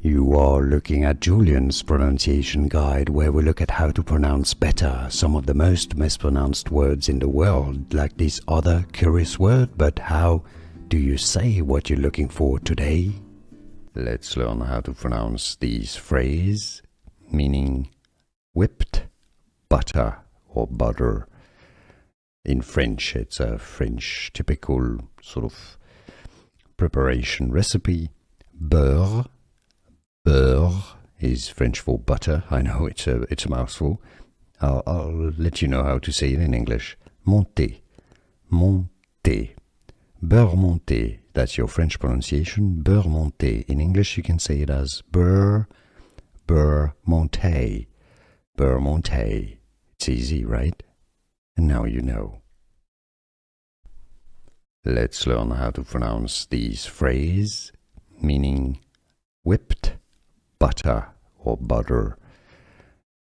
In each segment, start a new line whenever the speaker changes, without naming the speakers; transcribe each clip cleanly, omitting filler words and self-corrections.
You are looking at Julian's pronunciation guide, where we look at how to pronounce better some of the most mispronounced words in the world, like this other curious word. But how do you say what you're looking for today? Let's learn how to pronounce these phrases, meaning whipped butter or butter. In French, it's a French typical sort of preparation recipe. Beurre. Beurre is French for butter. I know it's a mouthful. I'll let you know how to say it in English. Monté. Monté. Beurre monté. That's your French pronunciation. Beurre monté. In English, you can say it as beurre. Beurre monté. Beurre monté. It's easy, right? And now you know. Let's learn how to pronounce these phrases, meaning whipped butter or butter.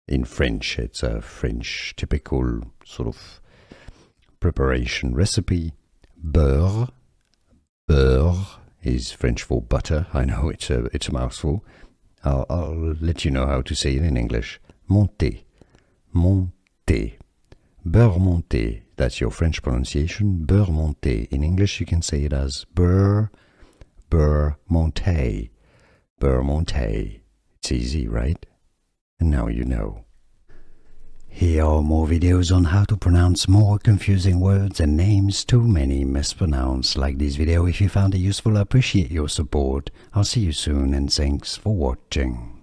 In French, it's a French typical sort of preparation recipe. Beurre. Beurre is French for butter. I know it's a mouthful. I'll let you know how to say it in English. Monté. Monté. Beurre monté. That's your French pronunciation. Beurre monté. In English, you can say it as beurre. Beurre monté. Beurre monté. It's easy, right? And now you know. Here are more videos on how to pronounce more confusing words and names too many mispronounced. Like this video if you found it useful. I appreciate your support. I'll see you soon and thanks for watching.